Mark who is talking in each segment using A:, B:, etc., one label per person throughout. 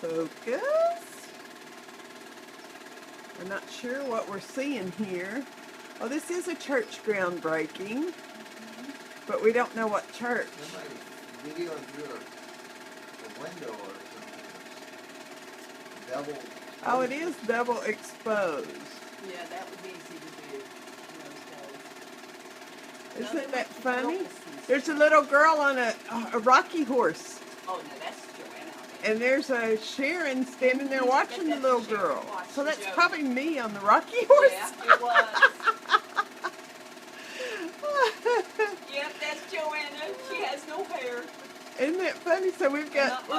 A: Focus. We're not sure what we're seeing here. Oh, this is a church groundbreaking, but we don't know what church.
B: Somebody videoing through a window or something. Double.
A: Oh, it is double exposed.
C: Yeah, that would be easy to do in those days.
A: Isn't that funny? There's a little girl on a rocky horse.
C: Oh, no, that's Joanna.
A: And there's a Sharon standing there watching the little girl. So that's probably me on the rocky horse.
C: Yeah, it was. Yep, that's Joanna. She has no hair.
A: Isn't that funny? So we're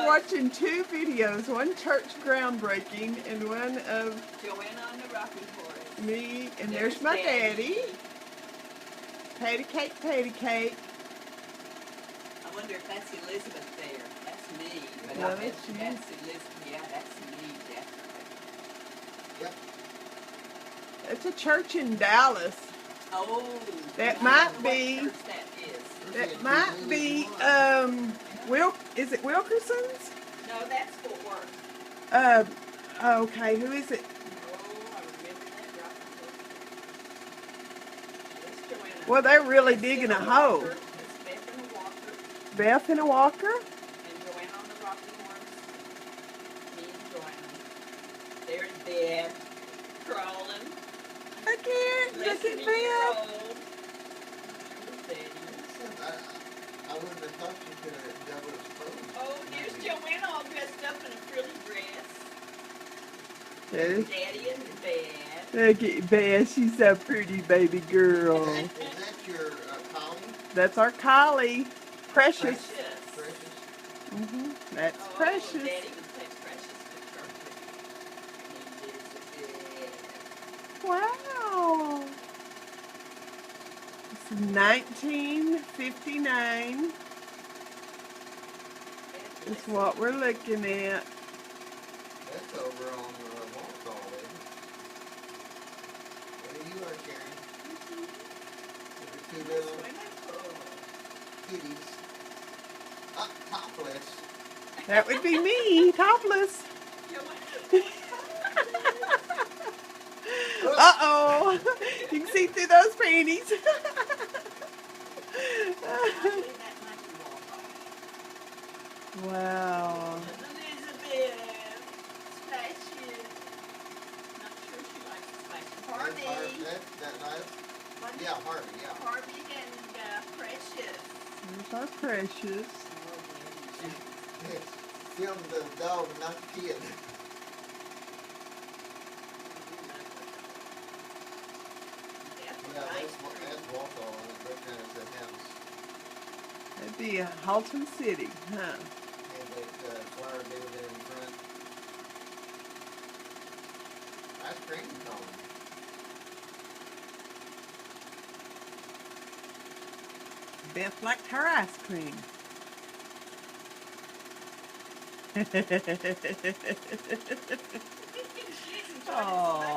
A: watching two videos, one church groundbreaking and one of
C: Joanna on the Rocky Horse.
A: me, and there's my daddy. Patty cake, patty cake.
C: I wonder if that's Elizabeth there. That's me. But
A: Yeah,
C: I bet
A: that's you.
C: that's Elizabeth. Yeah, that's me, definitely.
B: Yep.
A: It's a church in Dallas.
C: Oh.
A: That
C: I
A: might
C: know what
A: be-
C: church that is.
A: That might be, is it Wilkerson's?
C: No, that's Fort Worth.
A: Okay, who is it?
C: Oh, I remember that Rocky Horse. That's Joanna.
A: Well, they're really
C: That's
A: digging a
C: Emma
A: hole.
C: Walker. That's Beth and a Walker.
A: Beth and a Walker?
C: And Joanna on the Rocky Horse. Me and Joanna. There's Beth crawling.
A: Look here, look
C: Listening
A: at
C: to
A: Beth.
C: roll. There's Betty.
B: I wouldn't have thought you could have double exposed.
C: Oh, there's Joanna all dressed up in a frilly dress.
A: There's-
C: Daddy and Beth.
A: Look at Beth, she's a pretty baby girl.
B: Is that your collie?
A: That's our collie, Precious.
C: Precious.
A: Hmm That's
C: Oh,
A: Precious.
C: Daddy would take Precious to church with me. Elizabeth.
A: Wow. It's 1959 is what we're looking at.
B: That's over on Walsall, isn't it? There you are, Sharon. With the two little kitties. Topless.
A: That would be me, topless. Uh-oh. You can see through those panties. Wow.
C: Elizabeth. Splashing. Not sure she likes splashing. Harvey.
B: That nice? Yeah, Harvey, yeah.
C: Harvey and Precious.
A: There's our Precious.
B: Film the dog, not the kid. Yeah, that's Walsall. That's the house.
A: That'd be Halton City, huh?
B: And that flower building in front. Ice cream cone.
A: Beth liked her ice cream.
C: She's enjoying
A: Aw.